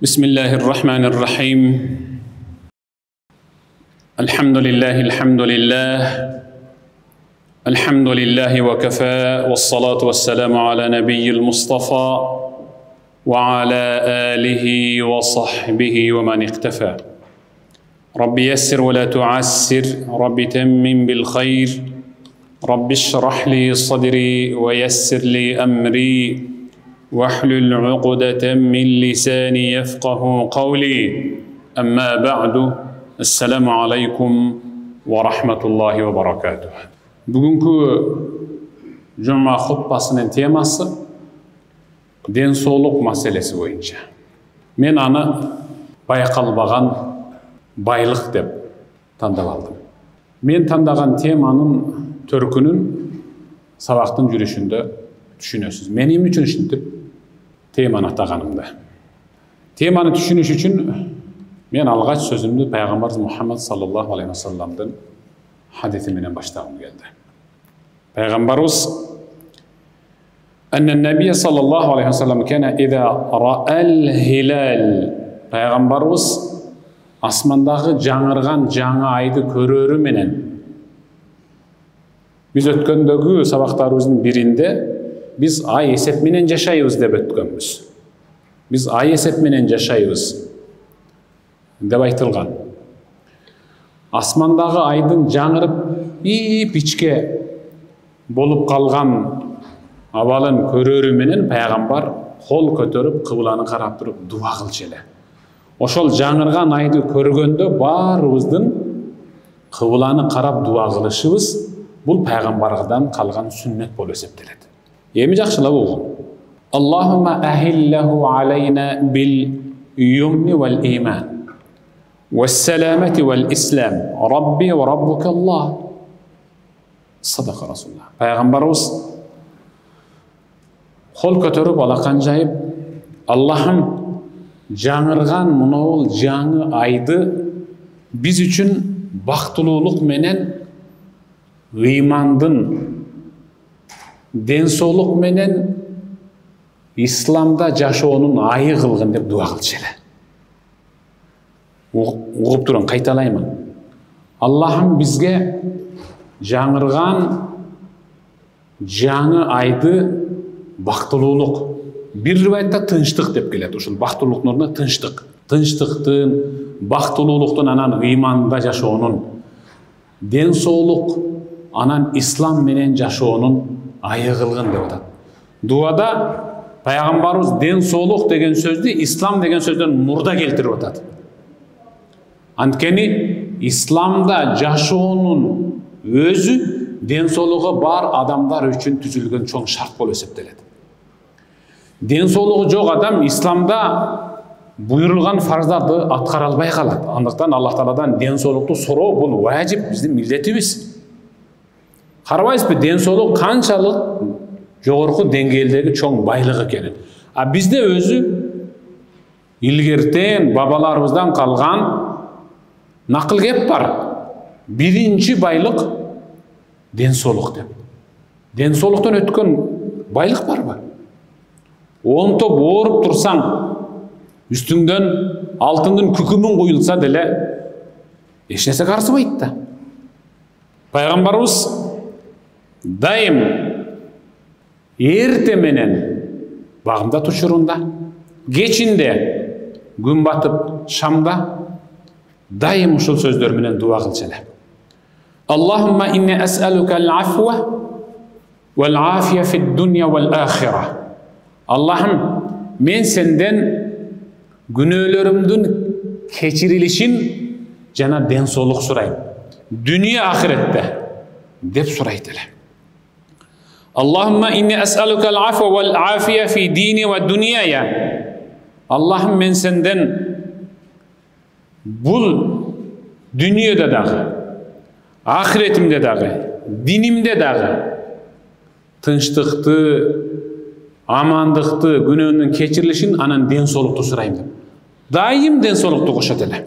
بسم الله الرحمن الرحيم الحمد لله وكفى والصلاة والسلام على نبي المصطفى وعلى آله وصحبه ومن اقتفى رب يسر ولا تعسر رب تمم بالخير رب اشرح لي صدري ويسر لي أمري واحلل عقدة من لساني يفقه قولي أما بعد السلام عليكم ورحمة الله وبركاته. Бүгінгі жұма хутбасының темасы денсаулық мәселесі бойынша. Мен аны байқалбаған байлық деп таңдап алдым. Мен таңдаған теманың төркінін сабақтың жүрішінде düşünüyorsunuz. Benim için şimdi temаны атағанымда. Теманы düşünüş için men alğaç sözümdü Peygamberimiz Muhammed sallallahu aleyhi ve sellem'den hadisinden başlağım geldi. Peygamberimiz enne Nebiye sallallahu aleyhi ve sellem kana iza ra'al hilal. Peygamberimiz asmandağı жаңырған жаңа айды көрөрү менен biz ötkөндөгү сабактарыбыздын биринде biz ay esep менен жашайбыз деп өткөнбүз. Biz ay esep менен жашайбыз деп айтылган. Асмандагы айдын жаңырып ичке болуп калган абалын көрөрү менен пайгамбар кол көтөрүп кыбланы карап туруп дуа кылчу эле. Ошол жаңырган айды көргөндө баарыбыздын кыбланы карап дуа кылышыбыз бул пайгамбардан калган сүннет болуп эсептелет. Эми жакшылап угун. Аллахумма ахиллаху алейна бил юмни вал иман вассаламати вал ислам рабби ва раббука Аллах. Садака Расулуллах. Пайгамбарыбыз кол көтөрүп алакан жайып, Аллахым жаңырган мынау жаңы айды биз үчүн бактылуулук менен ыймандын денсаулык менен исламда жашоонун айы кылгын деп дуа кылчу эле. Угуп турун кайталаймын. Аллахым бизге жаңырган жаңы айды бактылуулук, бир риваятта тынчтык деп келет. Ушул бактылуулуктун ордуна тынчтык. Тынчтыктын, бактылуулуктун анан ыйманда жашоонун, денсаулык анан ислам менен жашоонун айы кылгын деп атат. Дуада пайгамбарыбыз денсаулык деген сөздү ислам деген сөздөн мурда келтирип атат. Анткени исламда жашоонун өзү денсаулыгы бар адамдар үчүн түзүлгөн чоң шарт болуп эсептелет. Денсаулыгы жок адам исламда буйрулган фарздарды аткара албай калат. Андыктан Аллах Тааладан денсаулыкту суроо бул важип, биздин милдетибиз. Карабайсызбы, денсаулык канчалык жогорку деңгээлдеги чоң байлык экенин. А бизде өзү илгертен бабаларыбыздан калган накыл кеп бар. Биринчи байлык денсаулык деп. Денсаулыктан өткөн байлык барбы? Онтоп ооруп турсаң, үстүңдөн алтындын күкүмүн куюлса деле эч нерсе карсыбайт да. Пайгамбарыбыз дайым эрте менен багымда тушурунда, кечинде күн батып шамда дайым ушул сөздөр менен дуа кылчу эле. Аллахумма инни ас'алука ал-афва вал афия фид дунья вал ахира. Аллахым, мен сенден күнөөлөрүмдүн кечирилишин жана денсаулык сурайм. Дүния ахиретте деп сурайт эле. Аллахумма инни ас'алука ал-афва вал афия фи дини ва дуньяя. Аллахым, мен сенден бул дүниеде дагы, ахиретимде дагы, динимде дагы тынчтыкты, амандыкты, күнөөнүн кечирилишин, анан денсаулыкту сурайм деп. Дайым денсаулыкту кошот эле.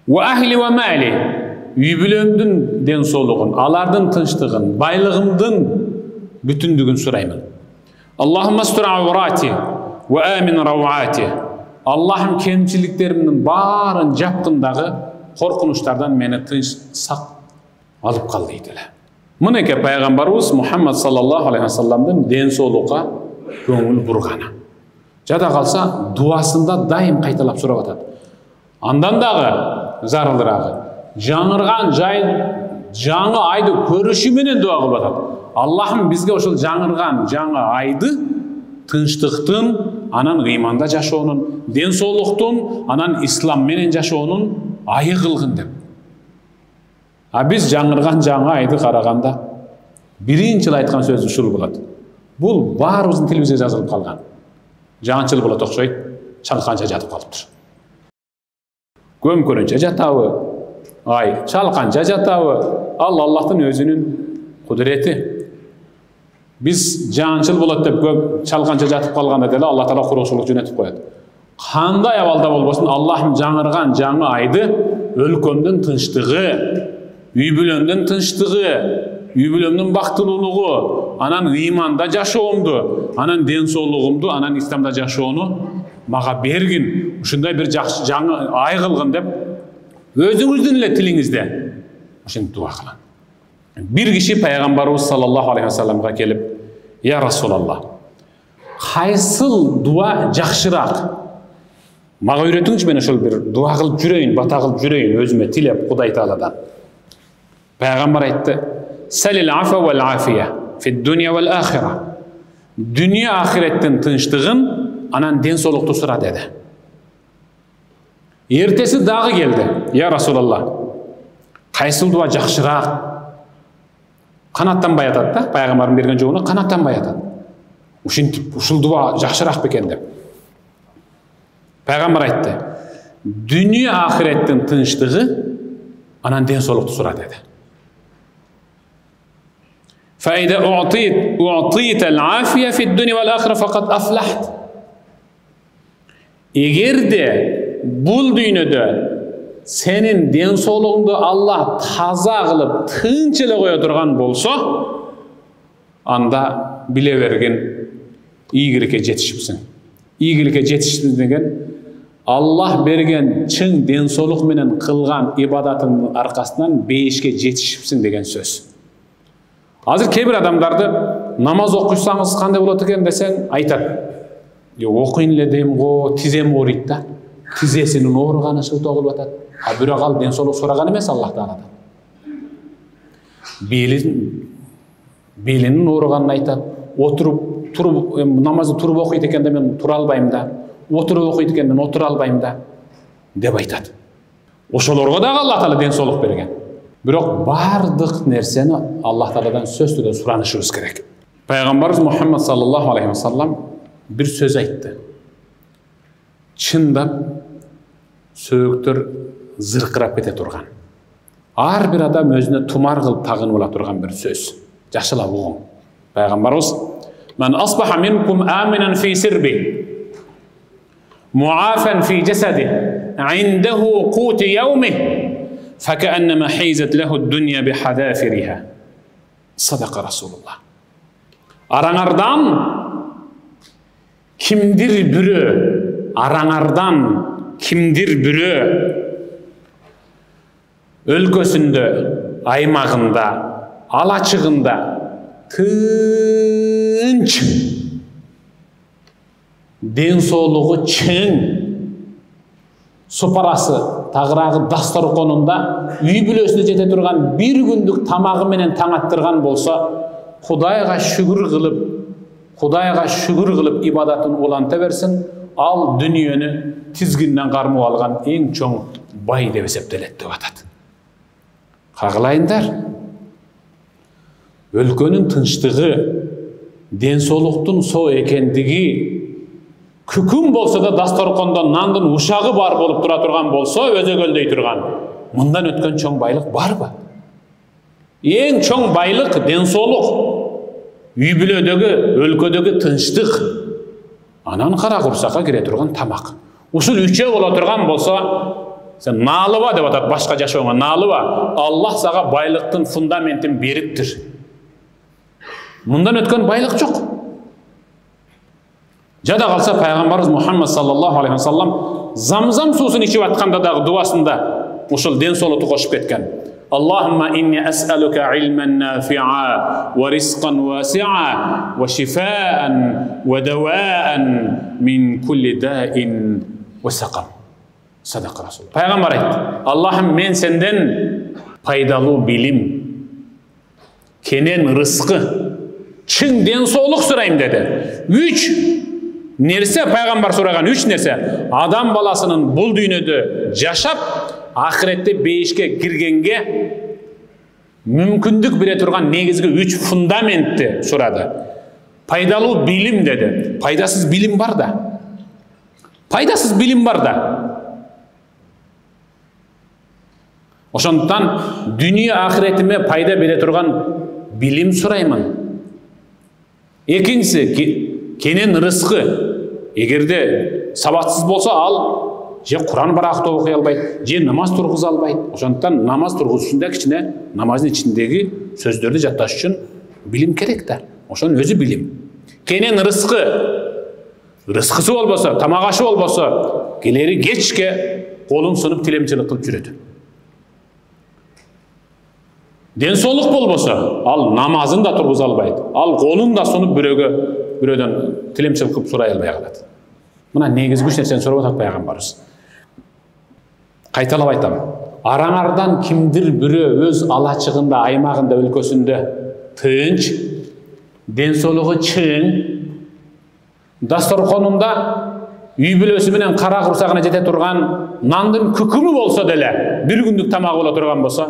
Ва ахли ва мали. Үй бүлөмдүн денсаулыгын, алардын тынчтыгын, байлыгымдын бүтүндүгүн сураймын. Аллахумма астур аврати ва амин равати. Allah'ım kemçiliklerimin bарын жапқындағы korkunçlardan meni tınç sak alıp kal deydiler. Mıneke Peygamberimiz Muhammed sallallahu aleyhi ve sellem'den densoğluğa көңіл burgana. Jada kalsa duasında daim kaytalap surap atады. Andan дағы zarılırағы жаңырған жаңы айды көріші менен дуа кылып атат. Allah'ım bizge ошол жаңырған жаңы айды тынчтыктын, анан ыйманда жашоонун, ден соолуктун, анан ислам менен жашоонун айы кылгын деп. Biz жаңырған жаңы айды караганда биринчи айткан сөзү ушул болот. Бул баарыбыздын тилибизге жазылып калган. Жаңычыл болот окшойт, чалканча жатып калыптыр. Көмкөрүнчө жатабы, ай чалканча жатабы, ал Аллахтын өзүнүн кудурети. Biz жаңычыл болот деп көп чалканча жатып калганда деле Алла Таала куруушулук жөнөтүп коет. Кандай абалда болбосун, Аллахым жаңырган жаңы айды өлкөмдүн тынчтыгы, үй бүлөмдүн тынчтыгы, үй бүлөмдүн бактылуулугу, анан ыйманда жашоомду, анан ден соолугумду, анан исламда жашоону мага бергин, ушундай бир жакшы жаңы ай кылгын деп өзүңүздүн эле тилиңизде ушинтип дуа кылын. Bir kişi Peygamberimiz sallallahu aleyhi ve sellem'e gelip, ya Resulallah, kaysıl dua jakşırak? Mağa öğretiңiz men ошол bir dua kılıp жүрөйүн, bata kılıp жүрөйүn, özüme tilep Kuday Taala'dan. Peygamber aytты, Selil afa vel afiye fid dunya vel ahire. Dünya ahiretten tınçtığın, anan den soluktu sura dedi. Ertesi dağı geldi, ya Resulallah, kaysıl dua jakşırak? Kanattanбай атат да, пайгамбардын берген жолуна канаттанбай атат. Ушинтип ушул дуа жакшыраак бекен деп. Пайгамбар айтты, дүние ахиреттин тынчтыгы анан ден соолукту сура деди. فإذا أعطيت العافية في الدنيا والآخرة فقد أفلحت. Эгерде бул дүйнөдө senin den sooluğunda Allah taza kılıp tınç ele koya durgan bolsa, anda bile vergin iyilikке жетишипсиң. Iyilikке жетишipsiň degen Allah bergen çın den sooluk menen kılgan ibadatın arkasından beyişke жетишipsiň degen söz. Hazır kebir adamdardı namaz okuysanız kандай bolot eken desen aytat. Okuyun ele deyim go, tizem ooruyt da. Tizesinin oorugany sırtı ogulup atat. Bирок ал ден соолук сураган эмес Аллах Тааладан. Белинин ооруганын айтат. Туруп намазды туруп окуйт экен да мен тура албайм да. Отуруп окуйт экен мен отура албайм да деп айтат. Ошолорго дагы Аллах Таала ден соолук берген. Бирок бардык нерсени Аллах Тааладан сөзсүздө суранышыбыз керек. Пайгамбарыбыз Мухаммад саллаллаху алейхи ва саллам бир сөз айтты. Чындап сөөгүктөр зыркырап кете турган. Ар бир адам өзүнө тумар кылып тагынып ала турган бир сөз. Жакшылап угуң. Пайгамбарыбыз "Мен асбаха минкум аминан фи сирби, muafan fi jasadi, indahu qut yawmih, fekannama hizat lahu ad-dunya bihadafiriha." Sadaqa Rasulullah. Arаңардан kimdir biri өлкөсүндө, аймагында, алачыгында тынч, ден соолугу чың, супарасы, тагырагы дасторконунда үй бүлөсүнө жете турган бир күндүк тамагы менен таң аттырган болсо, Кудайга шүгүр кылып ибадатын уланта берсин, ал дүниөнү тизгинден кармап алган эң чоң бай деп эсептелет деп атат. Кагылайындар, өлкөнүн тынчтыгы, ден соолуктун соо экендиги, күкүм болсо да дасторкондо нандын ушагы бар болуп тура турган болсо, өзөгөлдөй турган, мындан өткөн чоң байлык барбы? Эң чоң байлык ден соолук, үй бүлөдөгү, өлкөдөгү тынчтык, анан кара курсакка кире турган тамак. Ушул үчөө боло турган болсо, сен наалыба деп атат, башка жашооңа наалыба. Аллах сага байлыктын фундаментин бериптир. Мындан өткөн байлык жок. Жада қалса пайғамбарымыз Мұхаммад саллаллаху алейхи вассалам замзам сусын ішіп атқанда дағы дуасында ушул денсаулықты қосып кеткен. Аллахумма инни ас'алука илман нафи'a ва ризқан васи'a ва шифа'ан ва дава'ан мин кулли да'ин ва сақам. Садақа Расул. Пайғамбар айтты: Аллахым, мен сенден пайдалы билим, кенен рызқы, чын денсаулық сұрайым деді. 3 нерсе пайғамбар сұраған, 3 нерсе. Адам баласының бұл дүниеде жашап, ақыретте бейішке кіргенге мүмкіндік бере тұрған негізгі 3 фундаментті сұрады. Пайдалы билим деді. Пайдасыз билим бар да. Пайдасыз билим бар да. Ошондықтан дүние ақыретіме пайда бере тұрған билим сұраймын. Екіншісі, кенен рызқы. Егерде сабатсыз болса, ал же Құран барақты оқи албайды, же намаз тұрғыза албайды. Ошондықтан намаз тұрғыз үшін кичине намаздын ичиндеги сөздөрдү жатташ үчүн билим керек да. Ошонун өзү билим. Кенен рызқы. Рызқысы болбосо, тамак ашы болбосо, келери кечке колун сынып тилемчилик кылып жүрөт. Денсаулық болбосо, ал намазын да тургуза албайт. Ал колун да сунуп бирөөдөн тилемчилик кылып сурай албай калат. Мына негизги 3 нерсени сурап атат пайгамбарыбыз. Кайталап айтам. Араңардан кимдир бирөө өз алачыгында, аймагында, өлкөсүндө тынч, денсаулыгы чың, дасторконунда үй бүлөсү менен кара курсагына жете турган нандын күкүмү болсо деле, бир күндүк тамагы боло турган болсо,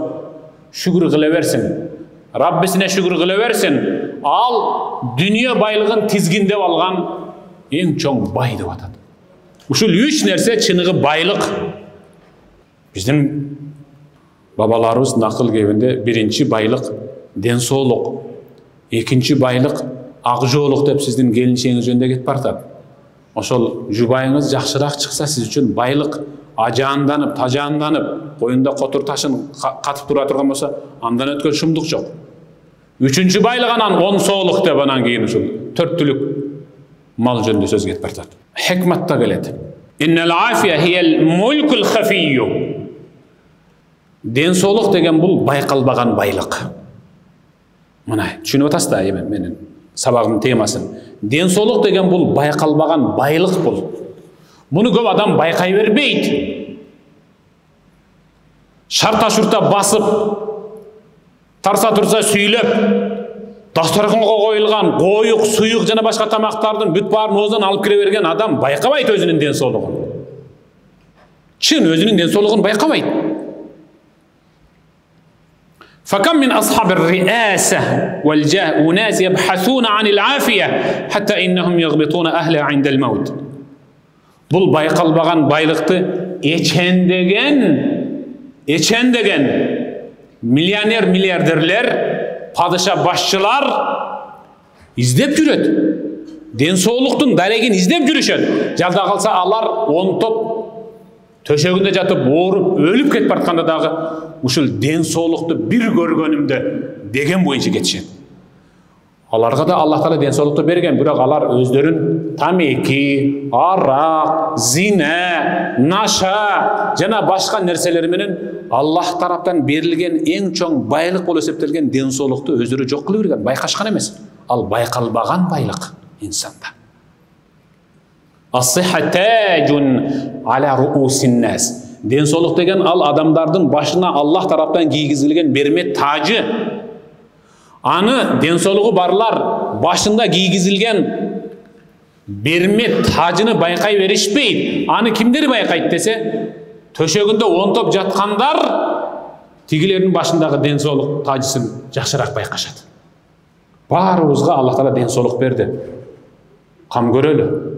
шүгүр кыла берсин. Раббисине шүгүр кыла берсин. Ал дүние байлыгын тизгиндеп алган эң чоң бай деп атат. Ушул 3 нерсе чыныгы байлык. Биздин бабаларыбыз накыл кебинде биринчи байлык денсаулык, экинчи байлык ак жоолук деп сиздин келинчегиңиз жөнүндө кетип бартат. Ошол жубайыңыз жакшыраак чыкса сиз үчүн байлык, ажаанданып, тажаанданып, коюнда котур ташын катып тура турган болсо, андан өткөн шумдук жок. Үчүнчү байлык анан онсоолук деп анан кийин ушул 4 түлүк мал жөнүндө сөз кетип бартат. Хикматта келет. Иннал афия хиел мулкул хафийю. Денсаулык деген бул байкалбаган байлык. Мына түшүнүп атасыз да менин сабагымдын темасын. Денсаулык деген бул байкалбаган байлык бул. Буну көп адам байкай бербейт. Шарта-шурта басып, тарса-турса сүйлөп, дасторконго коюлган коюк, суюк жана башка тамактардын бүт баарын оозунан алып кире берген адам байкабайт өзүнүн денсаулыгын. Чын өзүнүн денсаулыгын байкабайт. فكم من أصحاب الرئاسة والجاه أناس يبحثون عن العافية حتى إنهم يغبطون أهلها عند الموت. Бұл байқалбаған байлықты ечендеген миллионер, миллиардерлер, падыша башчылар издеп жүрөт. Денсаулықтың дарегин издеп жүрүшөт. Жалда қалса алар онтоп төшөгүндө жатып ооруп өлүп кетип бартканда дагы ушул денсаулыкты бир көргөнүмдө деген боюнча кетишет. Аларга да Аллах Таала денсаулыкты берген, бирок алар өздөрүн тамеки, арак, зина, наша жана башка нерселер менен Аллах тараптан берилген эң чоң байлык болуп эсептелген денсаулыкты өздөрү жок кылып жүргөн, байкашкан эмес. Ал байкалбаган байлык инсанда. Ас-сиххатажун аля руусин-нас. Денсаулык деген ал адамдардын башына Аллах тараптан кийгизилген бермет тажы. Аны денсаулыгы барлар башында кийгизилген бермет тажыны байкай беришпейт. Аны кимдер байкайт десе, төшөгүндө онтоп жаткандар тигилердин башындагы денсаулык тажысын жакшыраак байкашат. Баарыбызга Аллах Таала денсаулык берди. Кам көрөлү.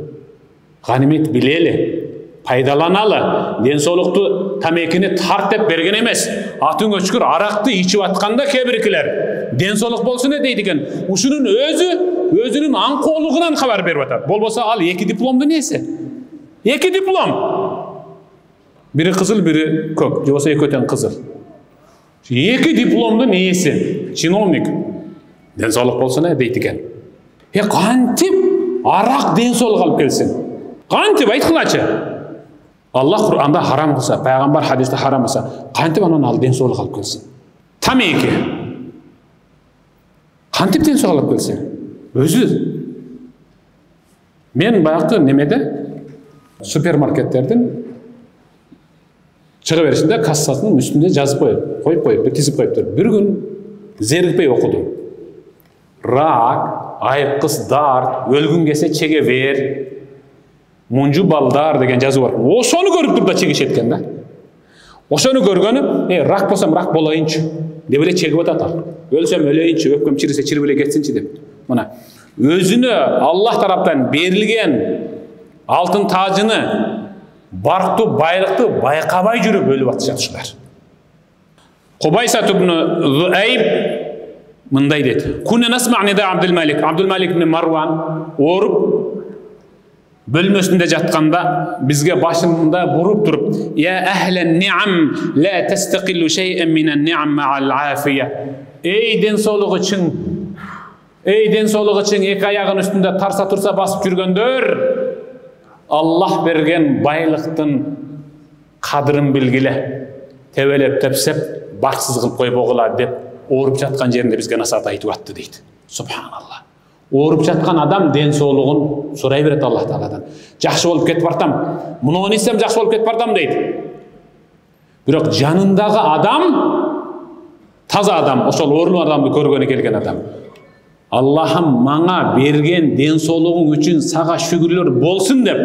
Ганимет билели, пайдаланалы. Денсаулыкту тамекини тарт деп берген эмес. Атыңа шүкүр аракты ичип атканда кебиркилер денсаулык болсун дейт экен. Ушунун өзүнүн аңкоолугунан кабар берип атат. Болбосо ал 2 дипломдун ээси. 2 диплом. Бири кызыл, бири көк, же болсо экөөтөн кызыл. 2 дипломдун ээси, чиновник. Денсаулык болсун дейт экен. Кантип Aрақ ден соолук алып келсин. Кантип айткылачы? Аллах Кур'анда харам кылса, пайгамбар хадисте харам кылса, кантип анан ал ден соолук алып келсин? Тамеки. Кантип ден соолук алып келсин? Өзү. Мен баягы немеде супермаркеттердин чыгып беришинде кассасынын үстүндө жазып коюп, тизип коюптур. Бир күн зерикпей окудум. Рак, айкыс, дарт, өлгүн келсе чеге бер, мунжу балдар деген жазуу бар. Ошону көрүп туруп да чегишет экен да. Ошону көргөнү, рак болсом рак болоюнчу деп эле чегип атат ал. Өлсөм өлөйүнчү, өпкөм чирсе чирип эле кетсинчи деп. Мына өзүнө Аллах тараптан берилген алтын тажыны, барктуу байлыкты байкабай жүрүп өлүп атышат ушулар. Кубайса ибн Зуайб мындай дейт. Кунна насма нида Абдулмалик. Абдулмалик ибн Марван ооруп бөлмөсүндө жатканда бизге башында буруп туруп: "Я ахлан ни'ам, la tastaqillu shay'an min an-ni'am ma'al 'afiyah." Ey ден соолугу чың, эки аягын үстүндө тарса турса басып жүргөндөр, Аллах берген байлыктын кадырын билгиле. Тебелеп тепсеп, баксыз кылып койбогула деп ооруп жаткан жеринде бизге насаат айтып атты дейт. Субханаллах. Ооруп жаткан адам ден соолугун сурай берет Аллах Тааладан. Жакшы болуп кетип бартам, муну исем жакшы болуп кетип бартам дейт. Бирок жанындагы адам, таза адам, ошол оорулуу адамды көргөнү келген адам. Аллахым маңа берген ден соолугуң үчүн сага шүгүрлөр болсун деп,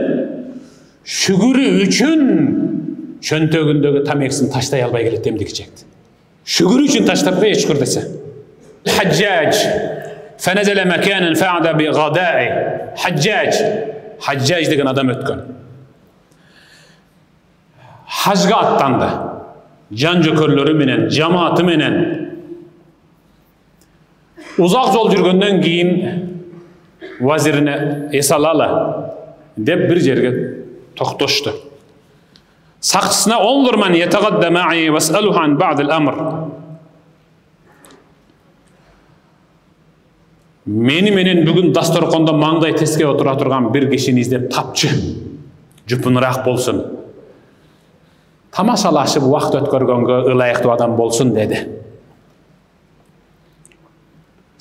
шүгүрү үчүн чөнтөгүндөгү тамекисин таштай албай келет эмдиги чекти. Шүгүрү үчүн таштап кой шүкүр десе. Хаджаж фаназала маканан фа'ада би гада'i. Хаджаж деген адам өткөн. Хажга аттанды. Жан жөкөрлөрү менен, жамааты менен. Узак жол жүргөндөн кийин вазирине эсалала деп бир жерге токтошту. Сакчысына: "Онзур ман ятагадда ма'i вас'алуху ан бa'д al-amr." Мени менен бүгүн дасторкондо маңдай теске отура турган бир кишини издеп тапчы. Жупунураак болсун. Тамашалашып убакыт өткөргөнгө ылайыктуу адам болсун деди.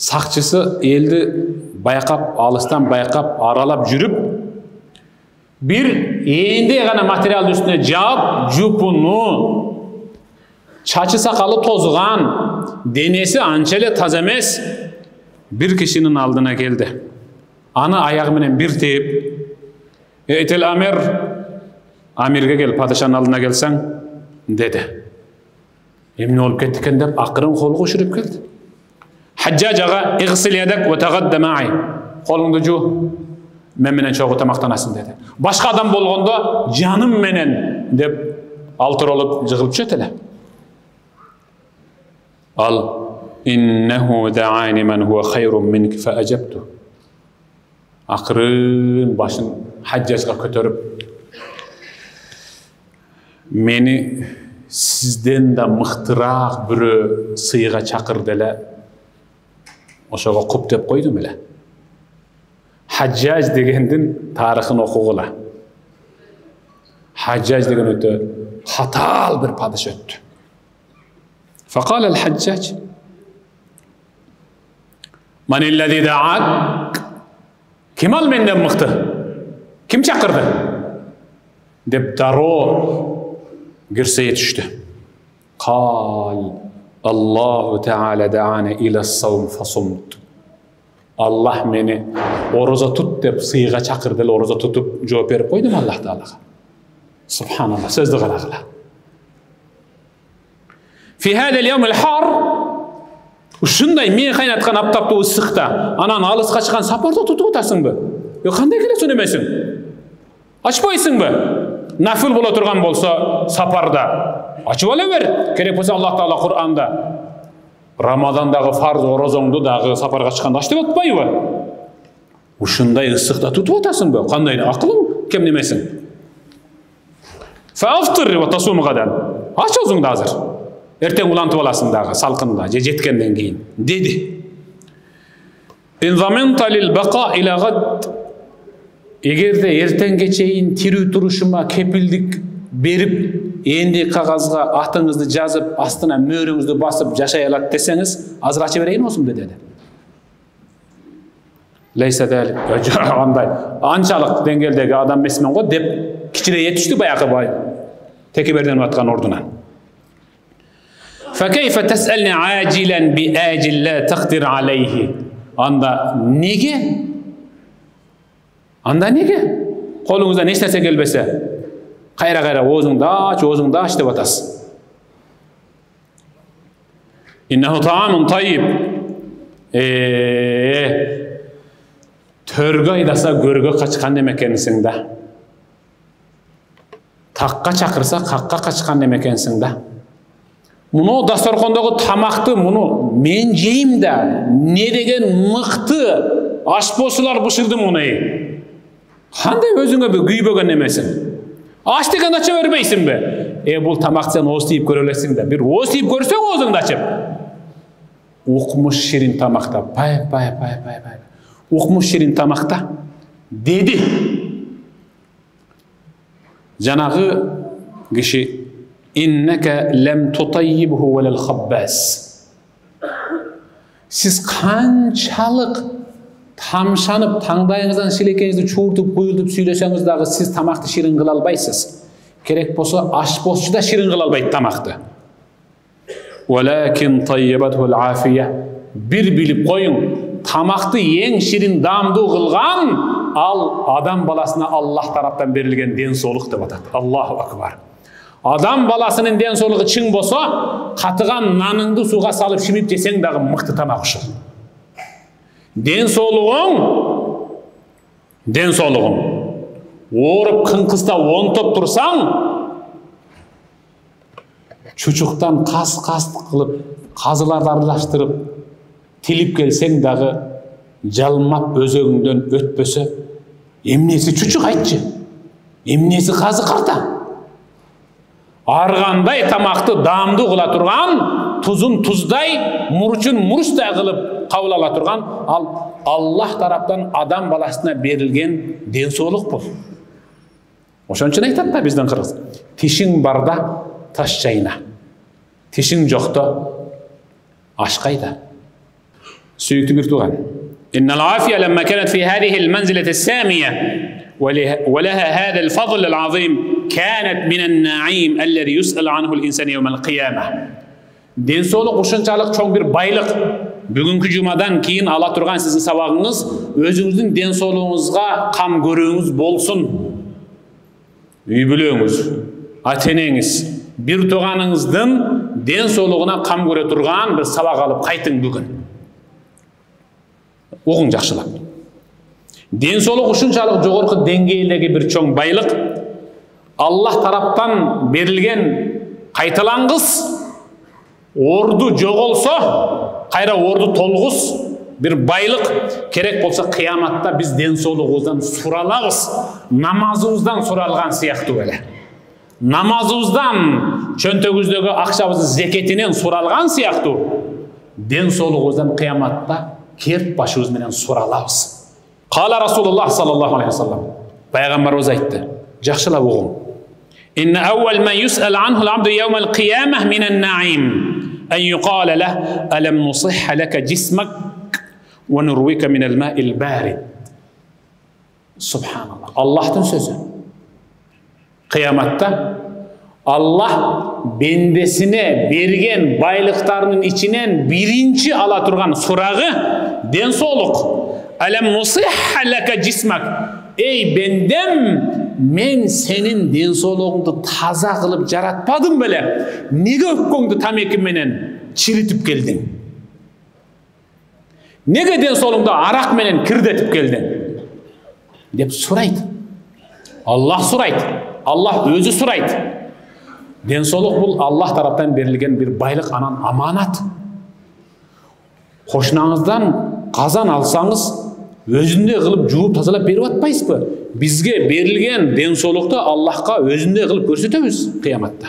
Сакчысы элди байкап, алыстан байкап, аралап жүрүп, бир эндей гана материалдын үстүнө жаап, жупуну, чачы сакалы тозган, денеси анча эле таза эмес бир кишинин алдына келди. Аны аягы менен бир тээп: "Этел амир, амирге кел, падышанын алдына келсең" деди. Эмне болуп кетти экен деп акырын колу көчүрүп келди. Хаджаж ага: "Игсил ядак ва тагадда ма'i." Колуңду жуу, мен менен чогуу тамактанасың деди. Башка адам болгондо жаным менен деп ал туралып жыгылып түшөт эле. Ал: "Иннаху дa'ani man huwa khayrun minka fa ajabtu." Акырын башын Хаджажга көтөрүп: "Мени сизден да мыктыраак бирөө сыйга чакырды эле. Ошого куп деп койдум эле." Хаджаж дегендин тарыхын окугула. Хаджаж деген өтө катаал бир падыш өттү. Факал ал-Хаджаж: "Ман аллази да'ак?" Ким ал менден мыкты? Ким чакырды? Деп дароо кирсее түштү. Кал: "Аллаху та'ала дa'ана иля саум фасумт." Аллах мени орозо тут деп сыйга чакырды эле, орозо тутуп жооп берип койдум Аллах Таалага. Субханаллах, сөздү карагыла. Фи хадал яум ал-хар, ушундай мен кайнаткан аптаптуу ысыкта анан алыска чыккан сапарда тутуп атасыңбы? Кандай келесиң эмесиң? Ачпайсыңбы? Нафил боло турган болсо сапарда ачып ала бер. Керек болсо Аллах Таала Кур'анда Рамадандагы фарз орозоңду дагы сапарга чыкканда ач деп атпайбы? Ушундай ысыкта тутуп атасыңбы? Кандай акылың кем немесиң? Фафтир ва тасум гадан. Ач өзүңдү азыр. Эртең улантып аласың дагы салкында, же жеткенден кийин, деди. Инзамента лил бака ила гад. эгерде эртеңге чейин тирүү турушума кепилдик берип, эндик кагазга атыңызды жазып, астына мөөрүңүздү басып жашай алат десеңиз, азыр ача берейин осумду деди. Лейса дәл, андай анчалык деңгээлдеги адам эмесмин го деп кичирейе түштү баягы бай. Текеберден аткан ордунан. فكيف تسألني عاجلا بآجل لا تقدر عليه. Анда неге? Колуңуздан эч нерсе келбесе, кайра оозуңду ач деп атасыз. Иннаху таамун тайиб. Төргө айдаса көргө качкан эмекенсиң да. Такка чакырса какка качкан эмекенсиң да. Муну дасторкондогу тамакты муну мен жейм да. Не деген мыкты ашпосулар бышырды муну. Кандай өзүңө бир күйбөгөн эмесиң? Аш деген ача бербейсиңби? Бул тамакты сен ооз тийип көрө элесиң да. Бир ооз тийип көрсөң оозуңду ачып. Укмуш ширин тамакта. Пай. Укмуш ширин тамакта деди. Жанагы киши иннека лем тутаййибху валал хаббас. Сиз канчалык тамшанып, таңдайыңыздан шилекеңизди чууртуп, куйултуп сүйлөсөңүз дагы сиз тамакты ширин кыла албайсыз. Керек болсо ашпозчу да ширин кыла албайт тамакты. Валакин таййибатхул афия. Бир билип коюң, тамакты эң ширин даамдуу кылган ал адам баласына Аллах тараптан берилген ден соолук деп атат. Аллаху акбар. Адам баласынын ден соолугу чың болсо, катыган наныңды суга салып шимип жесең дагы мыкты тамак ушул. Ден соолугуң. Ооруп кыңкыста онтоп турсаң, чучуктан кас кылып, казыларды аралаштырып, тилип келсең дагы жалмап өзөгүңдөн өтпөсө, эмнеси чучук айтчы? Эмнеси казы карта? Аргандай тамакты даамдуу кыла турган, тузун туздай, мурчун мурчтай кылып кабыл ала турган ал Аллах тараптан адам баласына берилген ден соолук бул. Ошон үчүн айтат да биздин кыргыз. Тишиң барда таш чайна. Тишиң жокто аш кайда. Сүйүктүү бир тууган. إن العافية لما كانت في هذه المنزلة السامية ولها هذا الفضل العظيم كانت من النعيم الذي يسأل عنه الإنسان يوم القيامة. Ден соолук ушунчалык чоң бир байлык. Бүгүнкү жумадан кийин ала турган сиздин сабагыңыз өзүңүздүн ден соолугуңузга кам көрүүңүз болсун. Үй бүлөңүз, ата-энеңиз, бир тууганыңыздын ден соолугуна кам көрө турган бир сабак алып кайтың бүгүн. Оғың жакшылап. Ден соолук ушунчалык жогорку деңгээлдеги бир чоң байлык. Аллах тараптан берилген кайталангыс орду жоголсо, кайра орду толгус бир байлык керек болсо кыяматта биз ден соолугубуздан суралабыз. Намазыбыздан суралган сыяктуу эле. Намазыбыздан, чөнтөгүбүздөгү акчабыздын зекетинен суралган сыяктуу ден соолугубуздан кыяматта керт башыбыз менен суралабыз. Кала Расулуллах саллаллаху алейхи вассалам. Пайгамбарыбыз айтты. Жакшылап угуң. Инна аввал ма юс'ал анху al-abdu yawm al-qiyamah min an-na'im an yuqala lahu alam nusihha laka jismak wa nurwika min al-ma'i al-barid. Subhanallah. Allah'tın sözü. Kıyamatta Allah bendesine bergen baylıklarının içinden birinci ala turgan suragı den sooluk. Alam nusihha laka jismak. Ey bendem, men senin den sooluğundu taza kılıp jaratpadım bele. Nege öpkөңdү tameki menen çiritip geldin? Nege den sooluğundu arak menen kirdetip geldin? Dep suraydı. Allah suraydı. Allah özü suraydı. Den sooluk bul Allah taraftan berilgen bir baylık anan amanat. Koşnağınızdan kazan alsanız özünde kılıp juup tazalap berip atpayсызбы? Bizge berilgen den soolukta Allah'ka özünde kılıp көрсөтөбүz kıyamatta.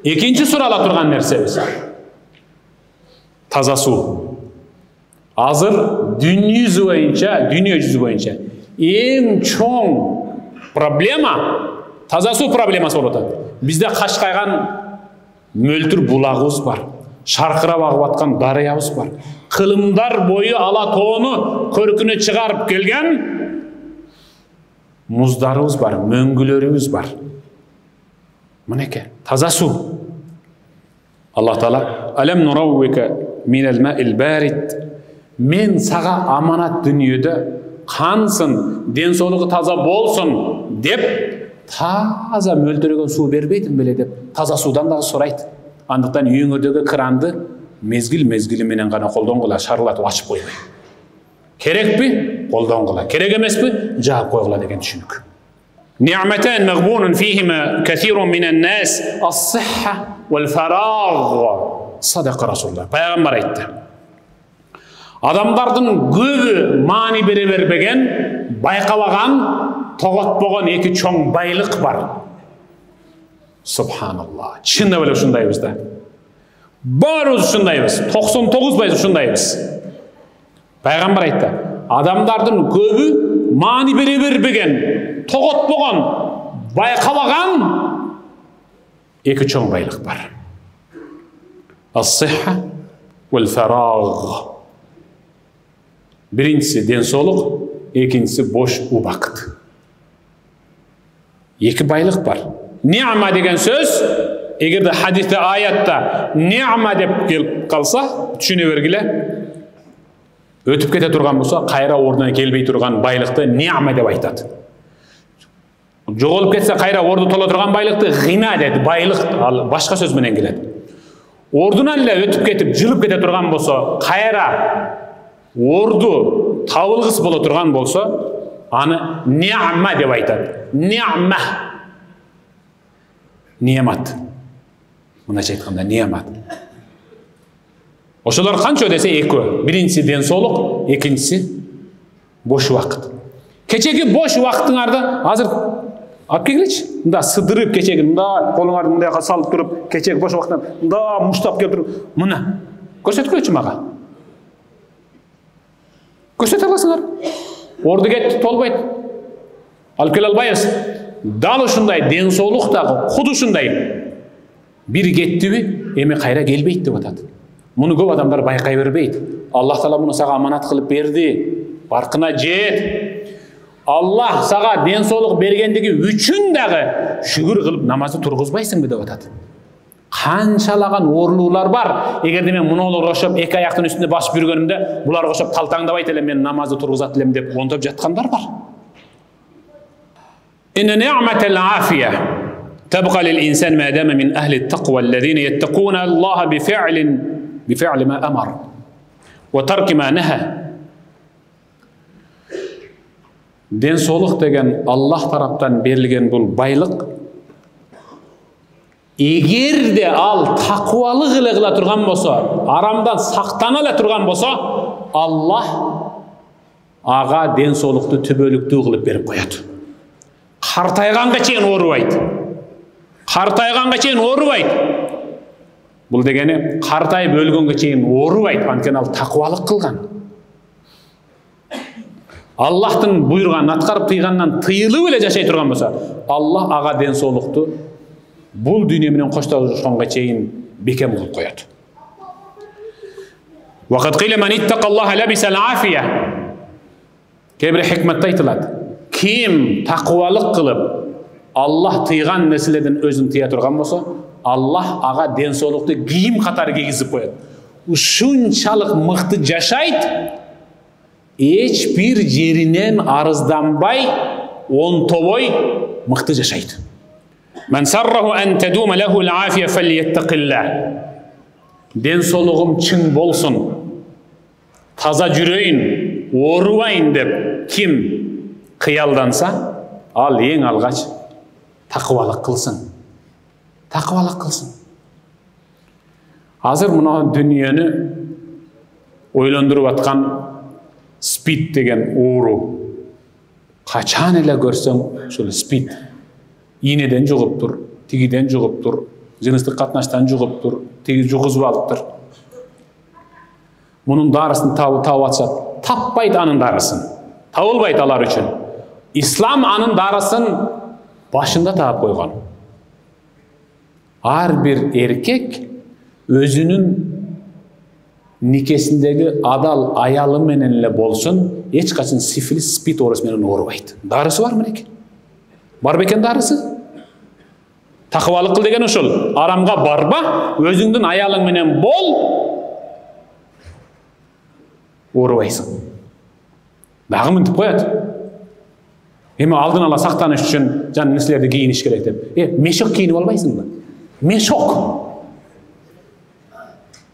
Ekinci surala turgan nersemiz. Taza su. Hazır dünya yüzü boyunca Ең чоң проблема таза су проблемасы болып жатады. Бізде қашқайған мөлтір бұлағымыз бар, шарқырап ағып жатқан дариябыз бар, қылымдар бойы Алатауыны көркіне шығарып келген мұздарымыз бар, мөңгілеріміз бар. Мінеке таза су. Аллах Таала «Алам нураввика минал маил барид». Мен саға аманат дүниеде қансын, денсаулығы таза болсын деп таза мөлдіреген су бербейтін беле деп таза судан дағы сұрайды. Андықтан үйіңіздегі кранды мезгіл-мезгіліменен ғана қолданғыла, шарылатып ашып қоймай. Керек пе? Қолданғыла. Керек емес пе? Жауып қойғыла деген түсінік. Ниъматан мағбунун фихима касирун минан нас ас-сихха вал-фараг. Садақа Расулуллах. Пайғамбар айтты. Адамдардың көбі мани бере бербеген, байқалаған, тоғат болған екі чоң байлық бар. Субханалла. Шынында біліп шындайбыз да. Барыз шындайбыз. 99% шындайбыз. Пайғамбар айтты. Адамдардың көбі мани бере бербеген, тоғат болған, байқалаған екі чоң байлық бар. Ас-сихха вал-фараг. Биринчisi денсаулық, екіншісі бош убақыт. Екі байлық бар. Ни'ма деген сөз, егерде хадисте, аятта ни'ма деп келіп қалса, түсіне бергіле, өтіп кете тұрған болса, қайра орнына келбей тұрған байлықты ни'ма деп айтады. Жоғалып кетсе, қайра орды тола тұрған байлықты ғина деді, байлық башқа сөзменен келеді. Ордынан өтіп кетіп, жылып кете тұрған болса, қайра орду табылғыс бола тұрған болса, аны ни'ма деп айтады. Ни'ма. Ни'мат. Мұнайша айтқанда ни'мат. Ошолар қанша десе екі. Биринчisi денсаулық, екіншісі бош уақыт. Кечеги бош уақытыңарды азыр алып келгилечи. Мында сыдырып кечеги, мында қолыңарды мындайға салып тұрып, кечеги бош уақыттан мында муштап келтіріп, мына көрсеткілечи маға. Көрсете аласыңар. Орды кетті, толбайды. Алып келе албайбыз. Дал ушундай денсаулықтағы құд ушундай бір кетті бе, эми қайра келбейді деп атады. Мұны көп адамдар байқай бербейді. Аллах Таала мұны саға аманат қылып берді. Барқына жет. Аллах саға денсаулық бергендігі үшін дағы шүгір қылып намазды тұрғызбайсың бе деп атады. Қаншалаған орлулар бар. Егерде мен мұнолар қошып, екі аяқтың үстінде басып жүргенімде, бұлар қошып талтаңдабай телем, мен намазды тұрғызат телем деп оңтап жатқандар бар. Инна ни'матал афия табқа лил инсан ма дама мин ахли тақва аллазина яттақуна Аллаха бифи'ли ма амар ва тарки ма наха. Денсаулық деген Аллах тараптан берілген бұл байлық. Егер де ал тақуалық ілі қыла тұрған болса, арамдан сақтана ілі тұрған болса, Аллах аға денсаулықты түбөлікті қылып беріп қояды. Қартайғанға чейін орыбайды. Қартайғанға чейін орыбайды. Бұл дегені қартайып өлгенге чейін орыбайды. Анкен ал тақуалық қылған. Аллахтың бұйырған, атқарып тыйғаннан тыйылып ілі жашай тұрған болса, Аллах аға денсаулықты бұл дүниеменен қоштасқанға чейін бекем қылып қояды. Вақат қиле ман иттақаллаха лабисал афия. Кейбір хикметте айтылады. Кім тақуалық қылып, Аллах тыйған нәрселерден өзін тыя тұрған болса, Аллах аға денсаулықты киім қатары кигізіп қояды. Ушунчалық мықты жашайды, ешбір жерінен арызданбай, он тобой мықты жашайды. Мен сарраху ан тадума лаху ал-афия фалияттақилла. Денсаулығым чың болсын, таза жүрейін, орыбайын деп кім қиялданса, ал ең алғаш тақуалық қылсын. Тақуалық қылсын. Азыр мұна дүниені ойландырып атқан спид деген оору. Қачан еле көрсең, шөл спид. Инеден жұғып тұр, тегіден жұғып тұр, жыныстық қатынаштан жұғып тұр, тегі жұғызып алып тұр. Мұның дарысын тауып атса, таппайды аның дарысын. Табылбайды алар үшін. İslam anın darысын başında taap koygan. Har bir erkek özünün nikesindeki adal ayalı menenle bolsun, hiç kaçın sifilis, spid orası menen orubaydı. Darısı var mı ne? Var beken darısı? Takvalık kıl degen oşul. Aramga barba, özüңdün ayalың menen bol, orubaysың. Дағы mintip koyat. Hem aldın ala saqtanış üçün can neslerdi giyiniş gerek dep. Meşok giyinip albaysың mı? Meşok.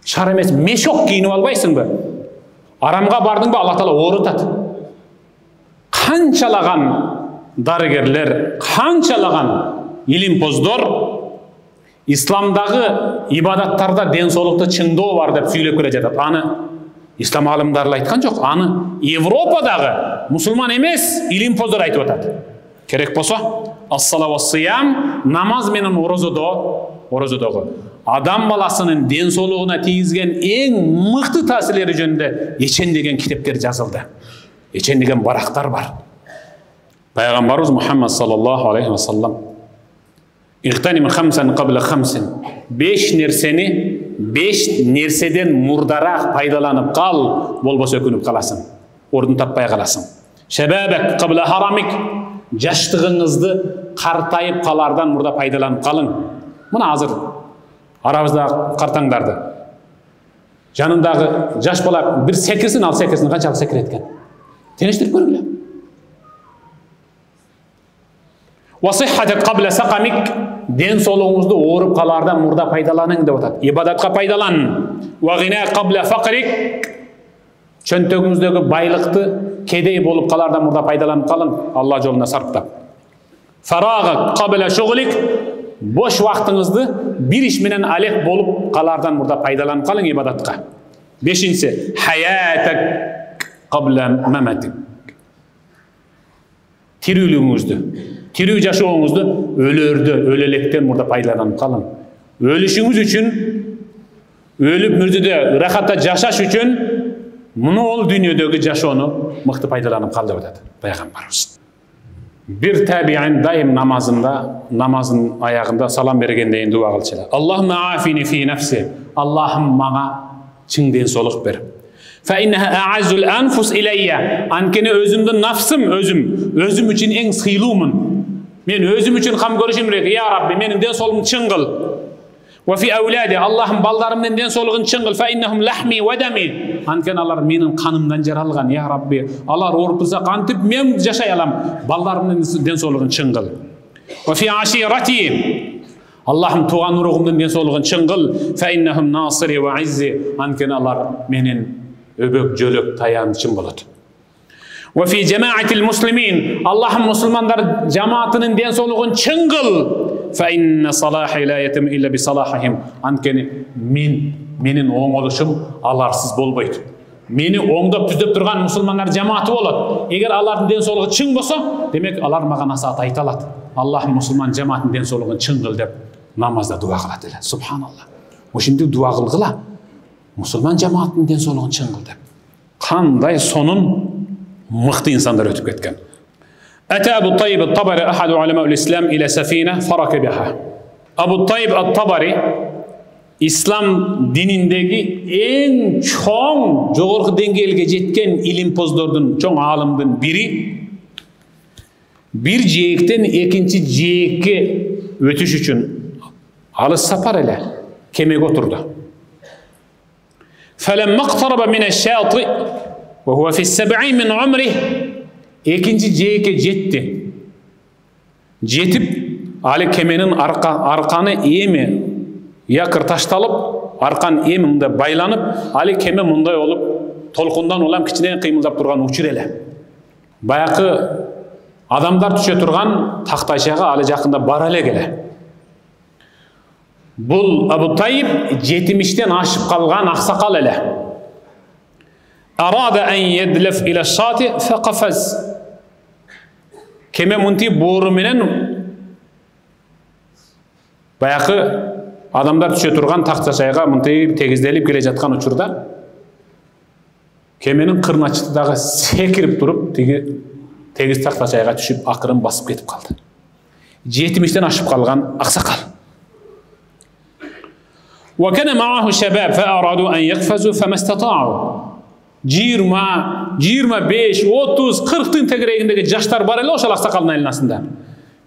Şar emes, meşok giyinip albaysың mı? Aramga bardың ba Allah Taala orutat. Kançalagan darıgerler, kançalagan ilimpozdor İslamdagı ibadattарда денсаулыкты чыңдоо бар деп сүйлөп келе жатат. Аны İslam alımdarı айтқан жоқ. Аны Европадағы мұсылман емес илимпоздор айтып атат. Керек болса, ас-сала ва-сиям, намаз менен оразодогы адам баласынын денсаулығына тийгизген ең мықты таасирлери жөнүндө Ечен деген китептер жазылды. Ечен деген барактар бар. Пайгамбарыбыз Мухаммад саллаллаху алейхи ва саллам İğtanim хамсан qabla хамсин. 5 nerседен мурдараак пайдаланып кал, болбосо өкүнүп каласың. Ордун таппай каласың. Шабабак qabla харамик. Жаштыгыңызды картайып калардан мурда пайдаланып калың. Мына азыр арабызда картаңдарды. Жанындагы жаш бала бир секирсин, ал секирсин канчалык секирет экен. Тенештирип көргүлө. Васиххатак qabla сакамик. Денсаулығыңызды оорып қалардан мурда пайдаланың деп атат. Ибадатқа пайдалан. Вағина qabla фақрик. Чөнтөгүңүздөгү байлықты кедей болып қалардан мурда пайдаланып қалың. Алла жолына сарптап. Фарага qabla шуғлик. Бош вақтыңызды bir iş менен алек болып қалардан мурда пайдаланып қалың ибадатқа. 5-нчи хаятак qabla маматик. Тирүү жашооңузду өлөлектен мурда пайдаланып калың. Өлүшүңүз үчүн, өлүп мүрдүдө рахатта жашаш үчүн муну ол дүйнөдөгү жашоону мыкты пайдаланып кал деп атат пайгамбарыбыз. Бир табиин дайым намазын аягында салам бергенден дуа кылчу. Аллахумма афини фи нафси. Аллахым мага чың денсаулык бер. فإنها أعز الأنفس إلي. Анткени өзүмдүн нафсым өзүм үчүн эң сыйлуумун. Мен өзүм үчүн кам көрүшүм керек. Я Рабби, менин денсаулыгымды чың кыл. Ва фи аулади. Аллахым балдарымдын денсаулыгын чың кыл. فإنهم لحمي ودمي. Анткени алар менин канымдан жаралган. Я Рабби, алар ооруп турса кантип мен жашай алам? Балдарымдын денсаулыгын чың кыл. Ва фи аширати. Аллахым туган уругумдун денсаулыгын чың кыл. فإنهم ناصري وعزي. Анткени алар менин öbök jölök tayançım bolot. Ve fi cemaatil muslimin. Allah'ım musulmanlar cemaatinin densolug'un çın kıl. Fe inne salahi la yetim illa bi salahihim. Antkeni menin oң oluşum alarsız bolboydu. Meni oңdop түздөп turgan musulmanlar cemaati bolot. Eger alardın densolug'u çın bolsa, demek alar maga nasihat ayta alat. Allah'ım musulman cemaatin densolug'un çın kıl dep namazda dua kılat ele. Subhanallah. Oşindi dua kılgıla. Musulman cemaatinin densolug'un çın kıl dep. Kanday sonun mıhtı insanlar ötüp ketken. Ata Abu Tayyib at-Tabari ahadu ulema'ul İslam ila safina faraka biha. Abu Tayyib at-Tabari İslam dinindeki en çoğun jogorku dengелге жеткен ilimpozdordun, çoğun alımdın biri bir jeyekten ekinci jeyekке ötüş üçün alыс sapar ele kemege oturdu. فَلَمَّا اقْتَرَبَ مِنَ الشَّاطِئِ وَهُوَ فِي السَّبْعِينَ مِنْ عُمْرِهِ. Ekinci jeyekке jetti. Jetip, ali kemenin arkanı emi yakır taştalıp, arkan emi munda baylanıp, ali keme munday olup, tolkundan olan kiçinen kıymıldap durgan uçur ele. Bayakı adamlar düşe turgan tahtayşaga ali jakında bar ele gele. Bul Abu Tayyib jetimişten aşıp kalgan aksakal ele. Arada en yedlef ila şati feqafaz. Keme munti boru menen bayakı adamlar düşe turgan tahtayşaga munti tegizdelip gele jatkan uçurda kemenin kırnaçıdagı sekirip durup тегиз тактачайга түшүп акырын басып кетип калды. 70-тен ашып калган аксакал. وكان معه شباب فأرادوا أن يقفزوا فما استطاعوا. 25, 30, 40-тын тегерегиндеги жаштар бар эле ошол аксакалдын айланасында.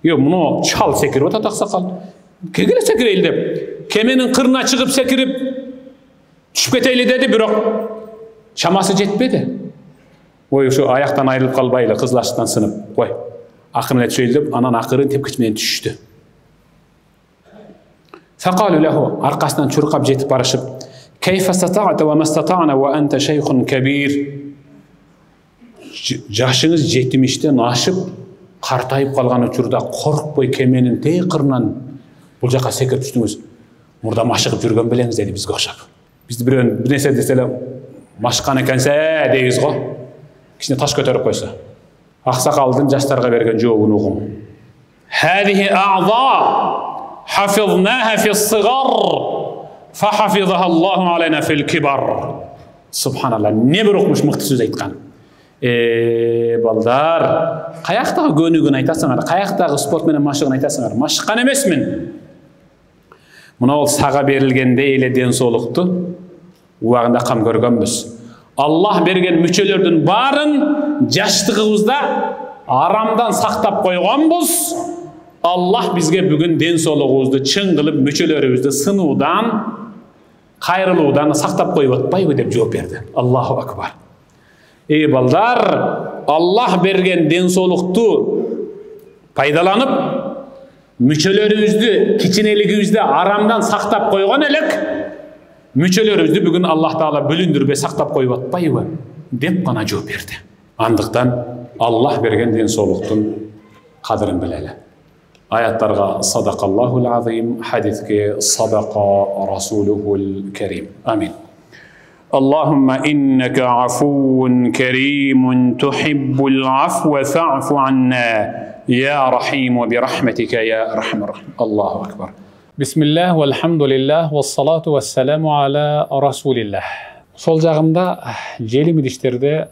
Yo, муну чал секирип атат аксакал. Кегеле секирейли деп, кеменин кырына чыгып секирип түшүп кетейли деди, бирок чамасы жетпеди. Ой, ушу аяктан айрылып калбайлы, кызлаштан сынып. Кой, акырын түшөйли деп, анан акырын тепкич менен түштү. فقالوا له аркасынан чуркап жетип барышып, كيف استطعت وما استطعنا وأنت شيخ كبير. Жашыңыз 70-тен ашып, картайып калган учурда коркпой кеменин тээ кырынан бул жака секирип түштүңүз. Мурда машыгып жүргөн белеңиз деди бизге окшоп. Бизди бирөө бир нерсе десе эле машкан экенсе дейбиз го. Кичине таш көтөрүп койсо. Аксакалдын жаштарга берген жообун угум. هذه أعضاء حفظناها في الصغر فحفظها الله علينا في الكبر. سبحان الله. Ne bir okumuş mıқты söz aytқан. Балдар, каяктагы көнүгүн айтасыңар, каяктагы спорт менен машыгын айтасыңар. Машыккан эмесмин. Мына ол сага берилгенде эле ден соолукту убагында кам көргөнбүз. Аллах берген мүчөлөрдүн барын жаштыгыбызда арамдан сактап койгонбуз. Аллах бизге бүгүн ден соолугубузду чың кылып мүчөлөрүбүздү сынуудан, кайрылуудан сактап коюп атпайбы деп жооп берди. Аллаху акбар. Ey балдар, Аллах берген ден соолукту пайдаланып, мүчөлөрүбүздү, кичинелигибизди арамдан сактап койгон элек, мүчөлөрүбүздү бүгүн Аллах Таала бөлүндүрбөй сактап коюп атпайбы деп гана жооп берди. Андыктан Аллах берген ден соолуктун кадырын билели. Аяттарга садакаллахул азим, хадиске садака расулухул карим. Амин. اللهم إنك عفو كريم تحب العفو فاعف عنا يا رحيم برحمتك يا أرحم الراحمين. الله أكبر. بسم الله والحمد لله والصلاة والسلام على رسول الله. Сол жагымда желим идиштерде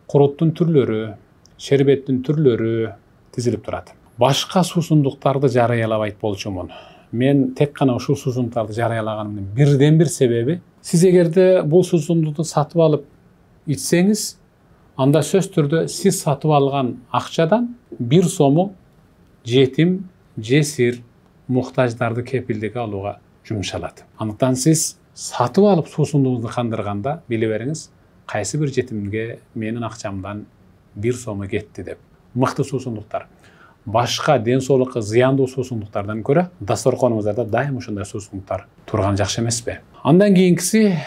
куруттун түрлөрү, шербеттин түрлөрү тизилип турат. Башка суусундуктарды жарыялабайт болчумун. Мен тек гана ушул суусундуктарды жарыялаганымдын бирден бир себеби, сиз эгерде бул суусундукту сатып алып ичсеңиз, анда сөз түрдө сиз сатып алган акчадан 1 сому жетим, жесир, муктаждарды кепилдикке алууга жумшалат. Андыктан сиз сатып алып суусундугуңузду кандырганда биле бериңиз, кайсы бир жетимге менин акчамдан 1 сому кетти деп. Мыкты суусундуктар. Башка ден соолукка зыяндуу суусундуктардан көрө дасторконубузда дайым ушундай суусундуктар турган жакшы эмеспи? Андан кийинкиси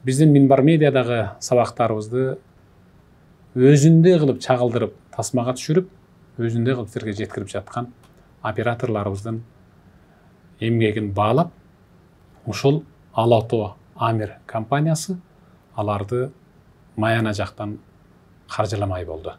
биздин Минбар медиадагы сабактарыбызды өзүндөй кылып чагылдырып, тасмага түшүрүп, өзүндөй кылып силерге жеткирип жаткан операторлорубуздун эмгегин баалап, ушул Алато Амир компаниясы аларды Маяна жактан каржыламай болду.